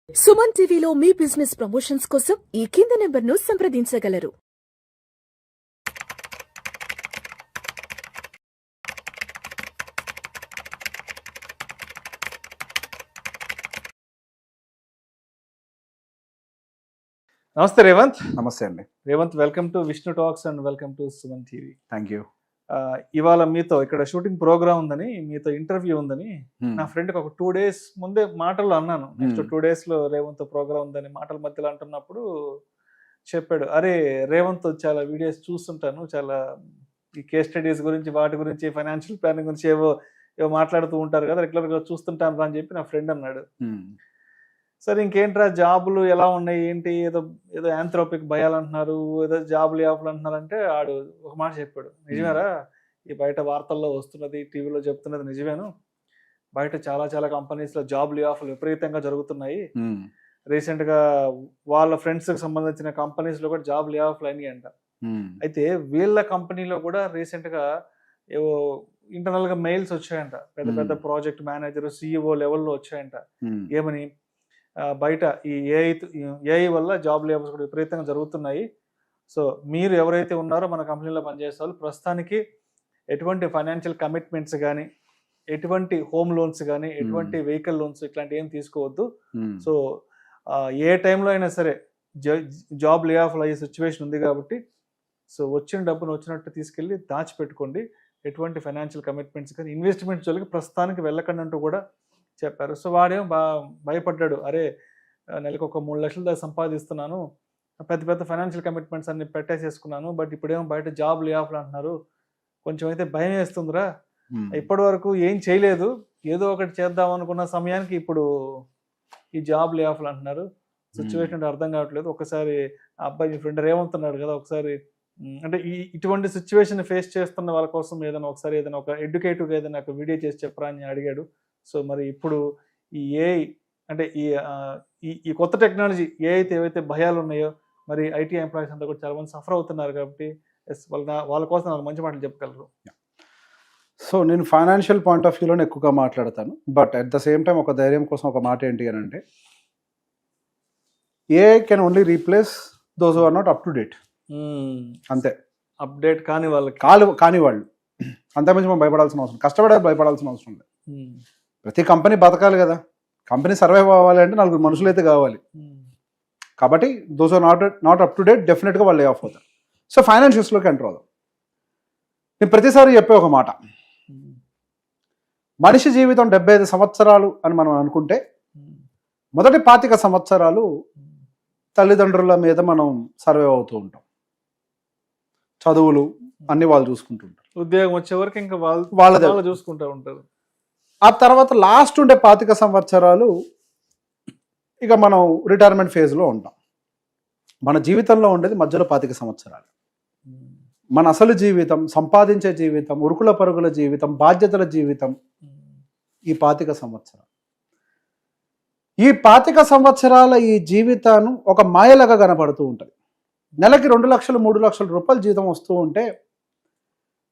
సుమన్ టీవీలో మీ business promotions కోసం ఈ కింది నెంబర్ను సంప్రదించగలరు. నమస్తే రేవంత్. నమస్తే అండి. Revanth, welcome to Vishnu talks and welcome to Suman TV. Thank you. ఇవాళ మీతో ఇక్కడ షూటింగ్ ప్రోగ్రామ్ ఉందని, మీతో ఇంటర్వ్యూ ఉందని నా ఫ్రెండ్కి ఒక 2 days ముందే మాటల్లో అన్నాను. నెక్స్ట్ 2 days లో రేవంత్ ప్రోగ్రామ్ ఉందని మాటల మధ్యలో అంటున్నప్పుడు చెప్పాడు, అరే రేవంత్ చాలా వీడియోస్ చూస్తుంటాను, చాలా ఈ కేస్ స్టడీస్ గురించి, వాటి గురించి, ఫైనాన్షియల్ ప్లానింగ్ గురించి ఏవో మాట్లాడుతూ ఉంటారు కదా, రెగ్యులర్గా చూస్తుంటాను రా అని చెప్పి నా ఫ్రెండ్ అన్నాడు. సరే ఇంకేంట్రా జాబులు ఎలా ఉన్నాయి ఏంటి, ఏదో ఏదో యాంథ్రోపిక్ భయాలు అంటున్నారు, ఏదో జాబులు యాప్లు అంటున్నారు అంటే ఆడు ఒక మాట చెప్పాడు, నిజమేరా ఈ బయట వార్తల్లో వస్తున్నది, టీవీలో చెప్తున్నది నిజమేను, బయట చాలా చాలా కంపెనీస్లో జాబులు ఆఫ్లు విపరీతంగా జరుగుతున్నాయి. రీసెంట్గా వాళ్ళ ఫ్రెండ్స్కి సంబంధించిన కంపెనీస్లో కూడా జాబులు ఆఫ్లు అయినాయి అంట. అయితే వీళ్ళ కంపెనీలో కూడా రీసెంట్గా ఏవో ఇంటర్నల్గా మెయిల్స్ వచ్చాయంట, పెద్ద పెద్ద ప్రాజెక్ట్ మేనేజర్, CEO లెవెల్లో వచ్చాయంట. ఏమని, బయట ఈ ఏఐ వల్ల జాబ్ లేబర్స్ కూడా విపరీతంగా జరుగుతున్నాయి. సో మీరు ఎవరైతే ఉన్నారో మన కంపెనీలో పనిచేసే వాళ్ళు ప్రస్తుతానికి ఎటువంటి ఫైనాన్షియల్ కమిట్మెంట్స్ కానీ, ఎటువంటి హోమ్ లోన్స్ కానీ, ఎటువంటి వెహికల్ లోన్స్ ఇట్లాంటి ఏం తీసుకోవద్దు. సో ఏ టైంలో అయినా సరే జాబ్ లే ఆఫ్ అయ్యే సిచ్యువేషన్ ఉంది కాబట్టి సో వచ్చిన డబ్బును వచ్చినట్టు తీసుకెళ్ళి దాచిపెట్టుకోండి. ఎటువంటి ఫైనాన్షియల్ కమిట్మెంట్స్ కానీ, ఇన్వెస్ట్మెంట్స్ వాళ్ళకి ప్రస్తుతానికి వెళ్ళకండి అంటూ కూడా చెప్పారు. సో వాడేమో భయపడ్డాడు, అరే నెలకు ఒక 3 లక్షల దాకా సంపాదిస్తున్నాను, పెద్ద పెద్ద ఫైనాన్షియల్ కమిట్మెంట్స్ అన్ని పెట్టేసేసుకున్నాను, బట్ ఇప్పుడేమో బయట జాబ్ లే ఆఫ్లు అంటున్నారు, కొంచెం అయితే భయం వేస్తుందిరా, ఇప్పటి వరకు ఏం చేయలేదు, ఏదో ఒకటి చేద్దాం అనుకున్న సమయానికి ఇప్పుడు ఈ జాబ్ లే ఆఫ్లు అంటున్నారు, సిచ్యువేషన్ అర్థం కావట్లేదు. ఒకసారి ఆ అబ్బాయి మీ ఫ్రెండ్ ఏమవుతున్నాడు కదా, ఒకసారి అంటే ఇటువంటి సిచ్యువేషన్ ఫేస్ చేస్తున్న వాళ్ళ కోసం ఏదైనా ఒకసారి ఏదైనా ఒక ఎడ్యుకేటివ్గా ఏదైనా ఒక వీడియో చేసి చెప్పరా అని అడిగాడు. సో మరి ఇప్పుడు ఈ ఏఐ అంటే ఈ కొత్త టెక్నాలజీ ఏవైతే భయాలు ఉన్నాయో, మరి ఐటీ ఎంప్లాయీస్ అంతా కూడా చాలా మంది సఫర్ అవుతున్నారు కాబట్టి వాళ్ళ కోసం నాకు మంచి మాటలు చెప్పగలరు. సో నేను ఫైనాన్షియల్ పాయింట్ ఆఫ్ వ్యూలోనే ఎక్కువగా మాట్లాడతాను, but at the same time ఒక ధైర్యం కోసం ఒక మాట ఏంటి అని అంటే, AI can only replace those who are not up to date. అంతే, అప్డేట్ కాని వాళ్ళకి కాని వాళ్ళు అంతకుమించి మనం భయపడాల్సిన అవసరం, కష్టపడాలి, భయపడాల్సిన అవసరం లేదు. ప్రతి కంపెనీ బతకాలి కదా, కంపెనీ సర్వైవ్ అవ్వాలి అంటే 4 మనుషులు అయితే కావాలి. కాబట్టి those are not up to date, డెఫినెట్గా వాళ్ళు లే ఆఫ్ అవుతారు. సో ఫైనాన్షియల్స్లోకి ఎంటర్ అవుదాం. నేను ప్రతిసారి చెప్పే ఒక మాట, మనిషి జీవితం 75 సంవత్సరాలు అని మనం అనుకుంటే మొదటి 25 సంవత్సరాలు తల్లిదండ్రుల మీద మనం సర్వైవ్ అవుతూ ఉంటాం, చదువులు అన్ని వాళ్ళు చూసుకుంటుంటారు, ఉద్యోగం వచ్చే వరకు ఇంకా వాళ్ళు చూసుకుంటూ ఉంటారు. ఆ తర్వాత లాస్ట్ ఉండే 25 సంవత్సరాలు ఇక మనం రిటైర్మెంట్ ఫేజ్లో ఉంటాం. మన జీవితంలో ఉండేది మధ్యలో 25 సంవత్సరాలు. మన అసలు జీవితం, సంపాదించే జీవితం, ఉరుకుల పరుగుల జీవితం, బాధ్యతల జీవితం ఈ 25 సంవత్సరాలు. ఈ 25 సంవత్సరాల ఈ జీవితాన్ని ఒక మాయలాగా కనపడుతూ ఉంటుంది. నెలకి 2 లక్షలు 3 లక్షల రూపాయలు జీతం వస్తూ ఉంటే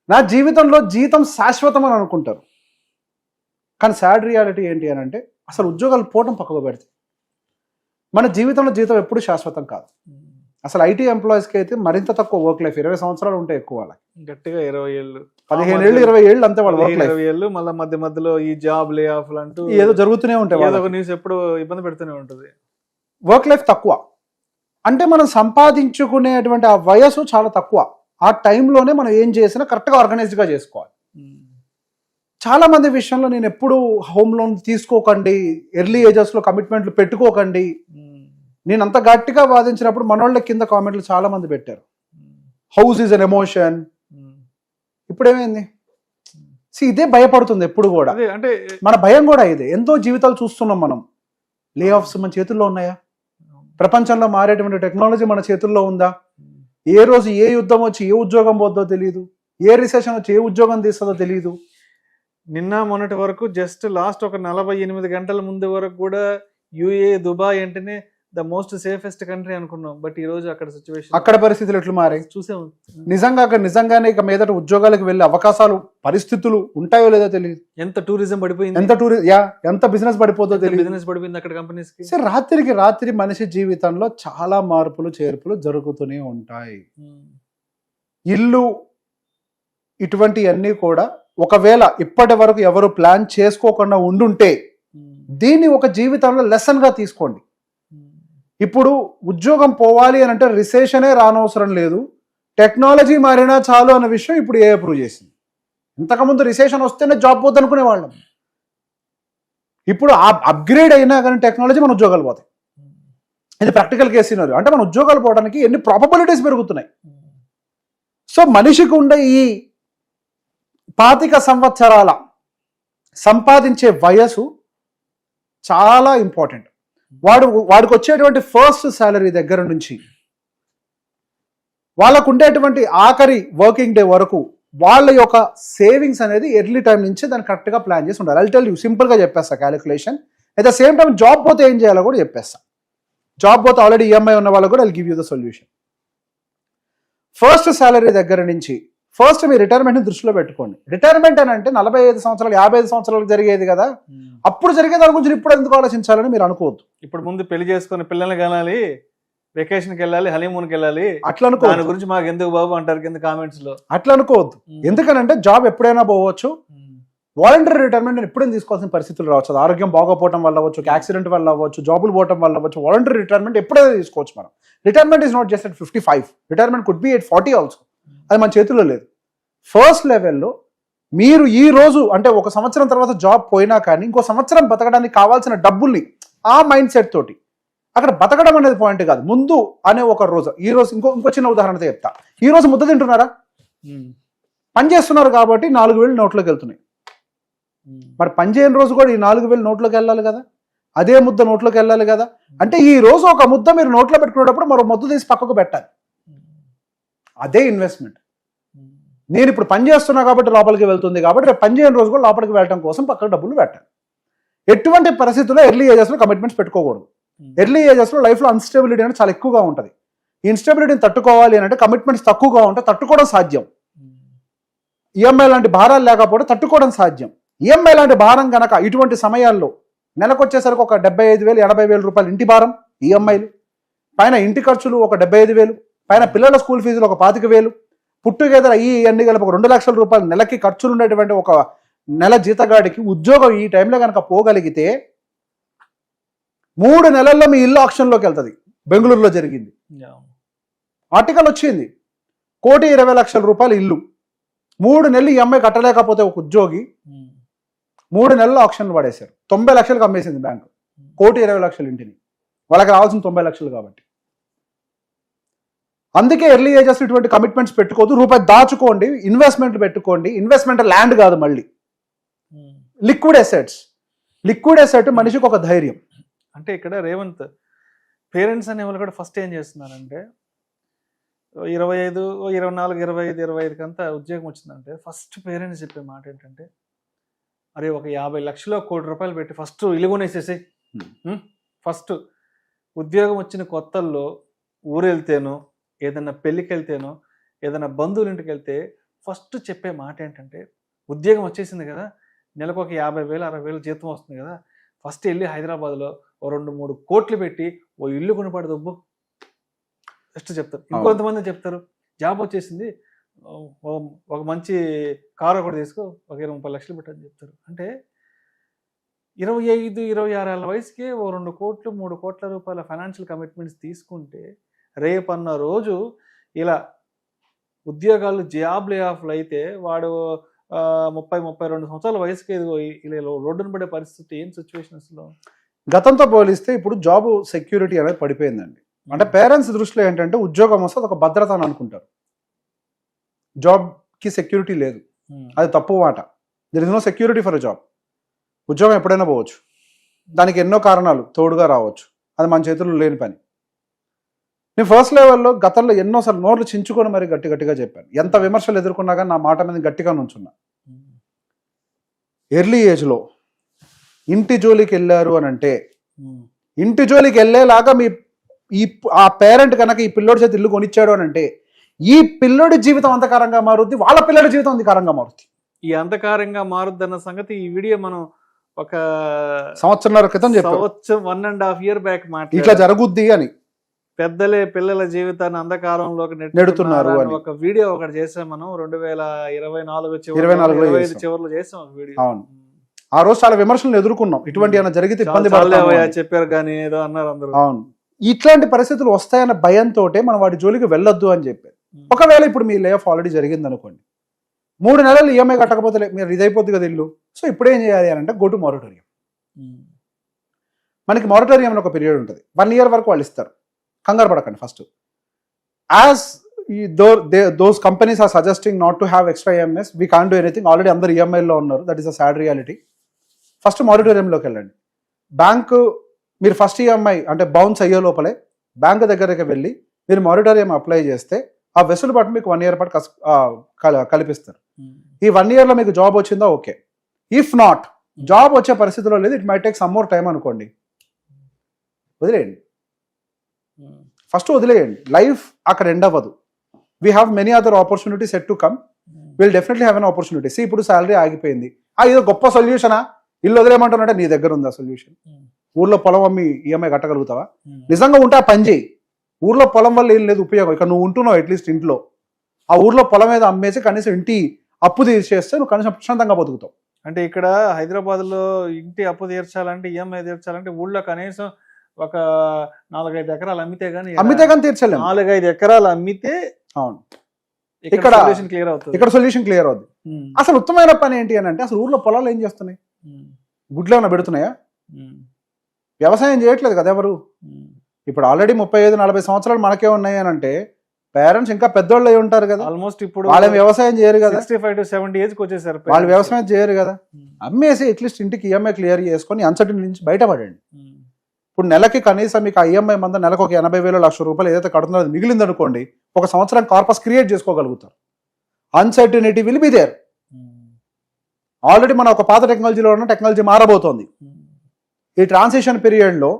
నా జీవితంలో జీతం శాశ్వతం అని అనుకుంటారు. కానీ సాడ్ రియాలిటీ ఏంటి అని అంటే, అసలు ఉద్యోగాలు పోవడం పక్కకు పెడితే మన జీవితంలో జీతం ఎప్పుడు శాశ్వతం కాదు. అసలు ఐటీ ఎంప్లాయీస్కి అయితే మరింత తక్కువ వర్క్ లైఫ్, 20 సంవత్సరాలు ఉంటాయి ఎక్కువ, వాళ్ళకి గట్టిగా 20 ఏళ్ళు, 15 ఏళ్ళు, 20 ఏళ్ళు అంతే వాళ్ళ వర్క్ లైఫ్. 20 ఏళ్ళు మళ్ళీ మధ్యలో ఈ జాబ్ లే ఆఫ్ అంటూ ఏదో జరుగుతూనే ఉంటాయి, ఏదో ఒక న్యూస్ ఎప్పుడు ఇబ్బంది పెడుతూనే ఉంటుంది. వర్క్ లైఫ్ తక్కువ అంటే మనం సంపాదించుకునేటువంటి ఆ వయసు చాలా తక్కువ. ఆ టైంలోనే మనం ఏం చేసినా కరెక్ట్గా ఆర్గనైజ్డ్గా చేసుకోవాలి. చాలా మంది విషయంలో నేను ఎప్పుడు హోమ్ లోన్ తీసుకోకండి, ఎర్లీ ఏజెస్లో కమిట్మెంట్లు పెట్టుకోకండి, నేను అంత గట్టిగా వాదించినప్పుడు మనోళ్ళ కింద కామెంట్లు చాలా మంది పెట్టారు, హౌస్ ఈజ్ అన్ ఎమోషన్. ఇప్పుడేమైంది, ఇదే భయపడుతుంది ఎప్పుడు కూడా, అంటే మన భయం కూడా ఇదే. ఎంతో జీవితాలు చూస్తున్నాం మనం, లే ఆఫ్స్ మన చేతుల్లో ఉన్నాయా? ప్రపంచంలో మారేటువంటి టెక్నాలజీ మన చేతుల్లో ఉందా? ఏ రోజు ఏ యుద్ధం వచ్చి ఏ ఉద్యోగం పోద్దో తెలియదు, ఏ రిసెషన్ వచ్చి ఏ ఉద్యోగం తీస్తుందో తెలియదు. నిన్న మొన్నటి వరకు జస్ట్ లాస్ట్ ఒక 48 గంటల ముందు వరకు కూడా యూఏ, దుబాయ్ అంటేనే ద మోస్ట్ సేఫెస్ట్ కంట్రీ అనుకున్నాం, బట్ ఈ రోజు అక్కడ సిచ్యువేషన్, అక్కడ పరిస్థితులు ఎట్లు మారాయి చూసాం. నిజంగా అక్కడ నిజంగానే ఇక మీదట ఉద్యోగాలకు వెళ్ళే అవకాశాలు పరిస్థితులు ఉంటాయో లేదో తెలియదు. ఎంత టూరిజం పడిపోయింది, ఎంత బిజినెస్ పడిపోతుందో తెలియదు. బిజినెస్ పడిపోయింది అక్కడ కంపెనీస్ కి. సరే, రాత్రికి రాత్రి మనిషి జీవితంలో చాలా మార్పులు చేర్పులు జరుగుతూనే ఉంటాయి. ఇల్లు ఇటువంటివన్నీ కూడా ఒకవేళ ఇప్పటి వరకు ఎవరు ప్లాన్ చేసుకోకుండా ఉండుంటే దీన్ని ఒక జీవితంలో లెసన్ గా తీసుకోండి. ఇప్పుడు ఉద్యోగం పోవాలి అని అంటే రిసెషనే రానవసరం లేదు, టెక్నాలజీ మారినా చాలు అన్న విషయం ఇప్పుడు ఏ ప్రూవ్ చేసింది. ఇంతకుముందు రిసెషన్ వస్తేనే జాబ్ పోద్ది అనుకునే వాళ్ళం. ఇప్పుడు అప్గ్రేడ్ అయినా కానీ టెక్నాలజీ మన ఉద్యోగాలు పోతాయి. ఇది ప్రాక్టికల్ కేసు సినారియో. అంటే మన ఉద్యోగాలు పోవడానికి ఎన్ని ప్రాబబిలిటీస్ పెరుగుతున్నాయి. సో మనిషికి ఉండే ఈ 25 సంవత్సరాల సంపాదించే వయసు చాలా ఇంపార్టెంట్. వాడికి వచ్చేటువంటి ఫస్ట్ శాలరీ దగ్గర నుంచి వాళ్ళకు ఉండేటువంటి ఆఖరి వర్కింగ్ డే వరకు వాళ్ళ యొక్క సేవింగ్స్ అనేది ఎర్లీ టైం నుంచి దాన్ని కరెక్ట్గా ప్లాన్ చేసి ఉండాలి. ఐ టెల్ యూ, సింపుల్గా చెప్పేస్తా calculation. At the same time job పోతే ఏం చేయాలో కూడా చెప్పేస్తా. జాబ్ పోతే ఆల్రెడీ ఈఎంఐ ఉన్న వాళ్ళకు కూడా I give you the solution. First salary దగ్గర నుంచి ఫస్ట్ మీ రిటైర్మెంట్ని దృష్టిలో పెట్టుకోండి. రిటైర్మెంట్ అని అంటే 45 సంవత్సరాలు 55 సంవత్సరాలకు జరిగేది కదా, అప్పుడు జరిగే దాని గురించి ఇప్పుడు ఎందుకు ఆలోచించాలని మీరు అనుకోవద్దు. ఇప్పుడు ముందు పెళ్లి చేసుకుని పిల్లల్ని కనాలి, వెకేషన్కి వెళ్ళాలి, హనీమూన్కి వెళ్ళాలి, అట్లా అనుకో. దాని గురించి మాకు ఎందుకు బాబు అంటారు కింద కామెంట్స్ లో. అట్లా అనుకోవద్దు. ఎందుకనంటే జాబ్ ఎప్పుడైనా పోవచ్చు. వాలంటరీ రిటైర్మెంట్ ఎప్పుడైనా తీసుకోవాల్సిన పరిస్థితులు రావచ్చు. అది ఆరోగ్యం బాగోపోవడం వల్ల అవ్వచ్చు, యాక్సిడెంట్ వల్ల అవ్వచ్చు, జాబులు పోవడం వల్ల అవ్వచ్చు. వాలంటరీ రిటైర్మెంట్ ఎప్పుడైనా తీసుకోవచ్చు మనం. Retirement is not just at 55. Retirement could be at 40 also. అది మన చేతుల్లో లేదు. ఫస్ట్ లెవెల్లో మీరు ఈ రోజు అంటే ఒక సంవత్సరం తర్వాత జాబ్ పోయినా కానీ ఇంకో సంవత్సరం బతకడానికి కావాల్సిన డబ్బుల్ని ఆ మైండ్ సెట్ తోటి, అక్కడ బతకడం అనేది పాయింట్ కాదు, ముందు అనే ఒక రోజు. ఈ రోజు ఇంకో చిన్న ఉదాహరణతో చెప్తా. ఈ రోజు ముద్ద తింటున్నారా? పని చేస్తున్నారు కాబట్టి 4,000 నోట్లోకి వెళ్తున్నాయి. మరి పని చేయని రోజు కూడా ఈ 4,000 నోట్లోకి వెళ్ళాలి కదా, అదే ముద్ద నోట్లోకి వెళ్ళాలి కదా. అంటే ఈ రోజు ఒక ముద్ద మీరు నోట్లో పెట్టుకునేటప్పుడు మరో ముద్ద తీసి పక్కకు పెట్టాలి. అదే ఇన్వెస్ట్మెంట్. నేను ఇప్పుడు పని చేస్తున్నా కాబట్టి లోపలికి వెళ్తుంది కాబట్టి రేపు పని చేయని రోజు కూడా లోపలికి వెళ్ళడం కోసం పక్కకు డబ్బులు పెట్టాలి. ఎటువంటి పరిస్థితుల్లో ఎర్లీ ఏజెస్లో కమిట్మెంట్స్ పెట్టుకోకూడదు. ఎర్లీ ఏజెస్లో లైఫ్లో అన్స్టెబిలిటీ అనేది చాలా ఎక్కువగా ఉంటుంది. ఈ ఇన్స్టెబిలిటీని తట్టుకోవాలి అని అంటే కమిట్మెంట్స్ తక్కువగా ఉంటే తట్టుకోవడం సాధ్యం. ఈఎంఐ లాంటి భారాలు లేకపోతే తట్టుకోవడం సాధ్యం. ఈఎంఐ లాంటి భారం కనుక ఇటువంటి సమయాల్లో నెలకు వచ్చేసరికి ఒక 75,000 80,000 రూపాయలు ఇంటి భారం ఈఎంఐలు, పైన ఇంటి ఖర్చులు ఒక 75,000, పైన పిల్లల స్కూల్ ఫీజులు ఒక 25,000, పుట్టుగేదర అన్ని కలిపి ఒక 2 లక్షల రూపాయలు నెలకి ఖర్చులు ఉండేటువంటి ఒక నెల జీతగాడికి ఉద్యోగం ఈ టైంలో కనుక పోగలిగితే 3 నెలల్లో మీ ఇల్లు ఆక్షన్లోకి వెళ్తుంది. బెంగళూరులో జరిగింది, ఆర్టికల్ వచ్చింది. 1,20,00,000 రూపాయలు ఇల్లు, 3 నెలలు ఈఎంఐ కట్టలేకపోతే ఒక ఉద్యోగి 3 నెలలు ఆక్షన్లు పడేశారు. 90 లక్షలకు అమ్మేసింది బ్యాంకు 1,20,00,000 ఇంటిని. వాళ్ళకి రావాల్సిన 90 లక్షలు కాబట్టి. అందుకే ఎర్లీ ఏజెస్ ఇటువంటి కమిట్మెంట్స్ పెట్టుకోవద్దు. రూపాయి దాచుకోండి, ఇన్వెస్ట్మెంట్ పెట్టుకోండి. ఇన్వెస్ట్మెంట్ ల్యాండ్ కాదు, మళ్ళీ లిక్విడ్ అసెట్స్. లిక్విడ్ అసెట్ మనిషికి ఒక ధైర్యం. అంటే ఇక్కడ రేవంత్ పేరెంట్స్ అనే వాళ్ళు కూడా ఫస్ట్ ఏం చేస్తున్నారంటే 25, 24, 25, 25 కంతా ఉద్యోగం వచ్చిందంటే ఫస్ట్ పేరెంట్స్ చెప్పే మాట ఏంటంటే, అరే ఒక 50 లక్షలు 1 కోటి రూపాయలు పెట్టి ఫస్ట్ ఇల్లు కొనేసేసి, ఫస్ట్ ఉద్యోగం వచ్చిన కొత్తల్లో ఊరు వెళ్తేనో ఏదైనా పెళ్ళికి వెళ్తేనో ఏదైనా బంధువుల ఇంటికి వెళ్తే ఫస్ట్ చెప్పే మాట ఏంటంటే, ఉద్యోగం వచ్చేసింది కదా, నెలకు ఒక 50,000 60,000 జీతం వస్తుంది కదా, ఫస్ట్ వెళ్ళి హైదరాబాద్లో ఓ 2-3 కోట్లు పెట్టి ఓ ఇల్లు కొనిపడి దొబ్బు ఫస్ట్ చెప్తారు. ఇంకొంతమంది చెప్తారు జాబ్ వచ్చేసింది ఒక మంచి కారు ఒకటి తీసుకో ఒక 20-30 లక్షలు పెట్టని చెప్తారు. అంటే 25, 26 ఏళ్ళ వయసుకే ఓ 2 కోట్లు 3 కోట్ల రూపాయల ఫైనాన్షియల్ కమిట్మెంట్స్ తీసుకుంటే రేపన్న రోజు ఇలా ఉద్యోగాలు జాబ్ లే ఆఫ్లు అయితే వాడు 30-32 సంవత్సరాల వయసుకి ఇలా రోడ్డున పడే పరిస్థితి ఏం సిచ్యువేషన్స్లో. గతంతో పోలిస్తే ఇప్పుడు జాబ్ సెక్యూరిటీ అనేది పడిపోయిందండి. అంటే పేరెంట్స్ దృష్టిలో ఏంటంటే ఉద్యోగం వస్తే ఒక భద్రత అని అనుకుంటారు, జాబ్కి సెక్యూరిటీ లేదు. అది తప్పు మాట. There is no security for a job. ఉద్యోగం ఎప్పుడైనా పోవచ్చు, దానికి ఎన్నో కారణాలు తోడుగా రావచ్చు, అది మన చేతుల్లో లేని పని. నేను ఫస్ట్ లెవెల్లో గతంలో ఎన్నోసార్లు నోర్లు చించుకొని మరి గట్టిగా చెప్పాను. ఎంత విమర్శలు ఎదుర్కొన్నా కానీ నా మాట మీద గట్టిగా నుంచున్నా. ఎర్లీ ఏజ్లో ఇంటి జోలికి వెళ్ళారు అని అంటే ఇంటి జోలికి వెళ్ళేలాగా ఆ పేరెంట్ కనుక ఈ పిల్లోడి చేతి ఇల్లు కొనిచ్చాడు అని అంటే ఈ పిల్లోడి జీవితం అంధకారంగా మారుద్ది, వాళ్ళ పిల్లడి జీవితం అంధకారంగా మారుద్ది. ఈ అంధకారంగా మారుద్దన్న సంగతి ఈ వీడియో మనం ఒక సంవత్సరాల క్రితం చెప్పాం, 1.5 year బ్యాక్ ఇట్లా జరుగుద్ది అని. పెద్దలే పిల్లల జీవితాన్ని అంధకారంలోకి నెడుతున్నారు అని ఒక వీడియో ఒకటి చేసాం మనం 2024 చివరిలో చేసాం ఒక వీడియో. అవును, ఆ రోజు చాలా విమర్శలు ఎదుర్కొన్నాం, ఇటువంటి ఏమైనా జరిగితే ఇబ్బంది చెప్పారు కానీ ఏదో అన్నారు అందరూ. అవును, ఇట్లాంటి పరిస్థితులు వస్తాయన్న భయంతో మనం వాటి జోలికి వెళ్ళొద్దు అని చెప్పారు. ఒకవేళ ఇప్పుడు మీ లే ఆఫ్ ఆల్రెడీ జరిగింది అనుకోండి, 3 నెలలు ఈఎంఐ కట్టకపోతే మీరు ఇదైపోద్ది కదా ఇల్లు. సో ఇప్పుడు ఏం చేయాలి అని అంటే గో టు మారటోరియం. మనకి మారటోరియం ఒక పీరియడ్ ఉంటుంది, 1 year వరకు వాళ్ళు ఇస్తారు. కంగారు పడకండి. First as those companies are suggesting not to have extra EMIs, we can't do anything. Already అందరు ఈఎంఐలో ఉన్నారు, that is a sad reality. First మారటోరియంలోకి వెళ్ళండి. బ్యాంకు మీరు ఫస్ట్ ఈఎంఐ అంటే బౌన్స్ అయ్యే లోపలే బ్యాంకు దగ్గరికి వెళ్ళి మీరు మారటోరియం అప్లై చేస్తే ఆ వెసులుబాటు మీకు 1 year పాటు కల్పిస్తారు. ఈ 1 yearలో మీకు జాబ్ వచ్చిందా ఓకే, ఇఫ్ నాట్ జాబ్ వచ్చే పరిస్థితిలో లేదు, it might take some more time అనుకోండి, వదిలేయండి. ఫస్ట్ వదిలేయండి, లైఫ్ అక్కడ ఎండ్ అవ్వదు. We have many other opportunities to come, will definitely have an opportunity. See ఇప్పుడు శాలరీ ఆగిపోయింది, ఇదో గొప్ప సొల్యూషనా, ఇల్లు వదిలేయమంటున్నట్టే నీ దగ్గర ఉందా సొల్యూషన్? ఊర్లో పొలం అమ్మి ఈఎంఐ కట్టగలుగుతావా? నిజంగా ఉంటే ఆ పని చేయి. ఊర్లో పొలం వల్ల ఏం లేదు ఉపయోగం, ఇక్కడ నువ్వు ఉంటున్నావు అట్లీస్ట్ ఇంట్లో, ఆ ఊర్లో పొలం మీద అమ్మేసి కనీసం ఇంటి అప్పు తీసేస్తే నువ్వు కనీసం ప్రశాంతంగా బతుకుతావు. అంటే ఇక్కడ హైదరాబాద్లో ఇంటి అప్పు తీర్చాలంటే ఈఎంఐ తీర్చాలంటే ఊళ్ళో కనీసం ఒక 4-5 ఎకరాలు అమ్మితే కానీ తీర్చలేము. 4-5 ఎకరాలు అమ్మితే అవును ఇక్కడ సొల్యూషన్ క్లియర్ అవుతుంది. ఇక్కడ సొల్యూషన్ క్లియర్ అవుతుంది. అసలు ఉత్తమమైన పని ఏంటి అని అంటే, అసలు ఊర్లో పొలాలు ఏం చేస్తున్నాయి? గుడ్లు ఏమైనా పెడుతున్నాయా? వ్యవసాయం చేయట్లేదు కదా ఎవరు. ఇప్పుడు ఆల్రెడీ 35-40 సంవత్సరాలు మనకే ఉన్నాయి అని అంటే పేరెంట్స్ ఇంకా పెద్దోళ్ళు అయి ఉంటారు కదా, ఆల్మోస్ట్. ఇప్పుడు వాళ్ళు వ్యవసాయం చేయరు కదా, 65 to 70 ఏజ్ వచ్చేసారు, వాళ్ళు వ్యవసాయం చేయరు కదా. అమ్మేసి అట్లీస్ట్ ఇంటికి ఈఎంఐ క్లియర్ చేసుకొని అన్సర్టెనిటీ నుంచి బయటపడండి. ఇప్పుడు నెలకి కనీసం మీకు ఆ ఈఎంఐ మంద నెలకు ఒక 80,000 1 లక్ష రూపాయలు ఏదైతే కడుతున్నారో అది మిగిలింది అనుకోండి, ఒక సంవత్సరం కార్పస్ క్రియేట్ చేసుకోగలుగుతారు. Uncertainty will be there. Already మన ఒక పాత టెక్నాలజీలో ఉన్న టెక్నాలజీ మారబోతోంది. ఈ ట్రాన్సిషన్ పీరియడ్లో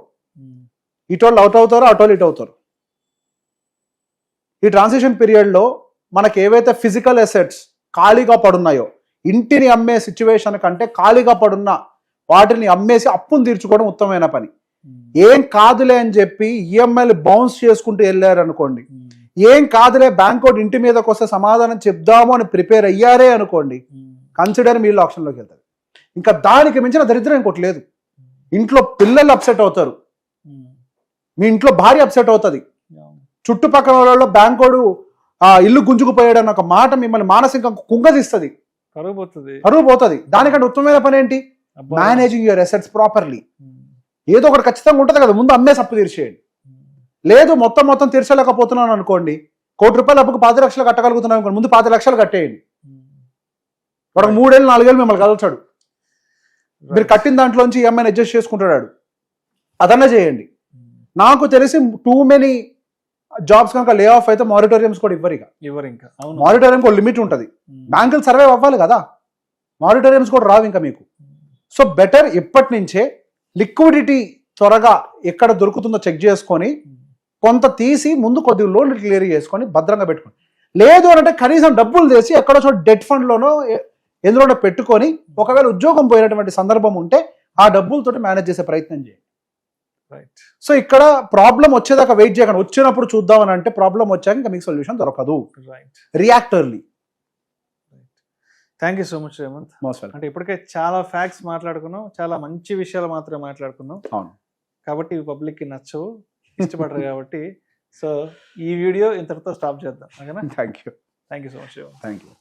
ఇటోళ్ళు అవుట్ అవుతారో అటోళ్ళు ఇటు అవుతారు. ఈ ట్రాన్సిషన్ పీరియడ్లో మనకి ఏవైతే ఫిజికల్ అసెట్స్ ఖాళీగా పడున్నాయో, ఇంటిని అమ్మే సిచ్యువేషన్ కంటే ఖాళీగా పడున్న వాటిని అమ్మేసి అప్పును తీర్చుకోవడం ఉత్తమమైన పని. ఏం కాదులే అని చెప్పి ఈఎంఐలు బౌన్స్ చేసుకుంటూ వెళ్ళారు అనుకోండి, ఏం కాదులే బ్యాంక్ కోడ్ ఇంటి మీదకి వస్తే సమాధానం చెప్దాము అని ప్రిపేర్ అయ్యారే అనుకోండి, కన్సిడర్ మీళ్ళు ఆప్షన్లోకి వెళ్తారు. ఇంకా దానికి మించిన దరిద్రం ఇంకోటి లేదు. ఇంట్లో పిల్లలు అప్సెట్ అవుతారు, మీ ఇంట్లో భార్య అప్సెట్ అవుతుంది, చుట్టుపక్కల వాళ్ళలో బ్యాంక్ కోడ్ ఇల్లు గుంజుకుపోయాడన్న ఒక మాట మిమ్మల్ని మానసికంగా కుంగదీస్తుంది, కరువు పోతుంది. దానికంటే ఉత్తమమైన పని ఏంటి? Managing your assets properly. ఏదో ఒకటి ఖచ్చితంగా ఉంటుంది కదా, ముందు అమ్మేసి అప్పు తీర్చేయండి. లేదు మొత్తం తీర్చలేకపోతున్నాను అనుకోండి, 1 కోటి రూపాయలు అప్పుకు 10 లక్షలు కట్టగలుగుతున్నాను అనుకోండి, ముందు 10 లక్షలు కట్టేయండి. వాడు 3 ఏళ్ళు 4 ఏళ్ళు మిమ్మల్ని కదల్చాడు, మీరు కట్టిన దాంట్లోంచి ఈఎంఐని అడ్జస్ట్ చేసుకుంటాడు, అదన్నా చేయండి. నాకు తెలిసి టూ మెనీ జాబ్స్ కనుక లే ఆఫ్ అయితే మారిటోరియంస్ కూడా ఇవ్వరు. ఇంకా మారిటోరియం కూడా లిమిట్ ఉంటుంది, బ్యాంకులు సర్వైవ్ అవ్వాలి కదా, మారిటోరియంస్ కూడా రావు ఇంకా మీకు. సో బెటర్ ఇప్పటి నుంచే లిక్విడిటీ త్వరగా ఎక్కడ దొరుకుతుందో చెక్ చేసుకొని కొంత తీసి ముందు కొద్దిగా లోన్లు క్లియర్ చేసుకొని భద్రంగా పెట్టుకోండి. లేదు అంటే కనీసం డబ్బులు తీసి ఎక్కడో చోట డెట్ ఫండ్లోనో ఎందులోనో పెట్టుకొని ఒకవేళ ఉద్యోగం పోయినటువంటి సందర్భం ఉంటే ఆ డబ్బులతో మేనేజ్ చేసే ప్రయత్నం చేయండి. సో ఇక్కడ ప్రాబ్లం వచ్చేదాకా వెయిట్ చేయకండి, వచ్చినప్పుడు చూద్దామని అంటే ప్రాబ్లం వచ్చాక ఇంకా మీకు సొల్యూషన్ దొరకదు. React early. Thank you so much Revanth. అంటే ఇప్పటికే చాలా ఫ్యాక్ట్స్ మాట్లాడుకున్నాం, చాలా మంచి విషయాలు మాత్రమే మాట్లాడుకున్నాం. అవును, కాబట్టి పబ్లిక్కి నచ్చవు, ఇష్టపడరు కాబట్టి. సో ఈ వీడియో ఇంతటితో స్టాప్ చేద్దాం. ఓకేనా? Thank you so much. Thank you.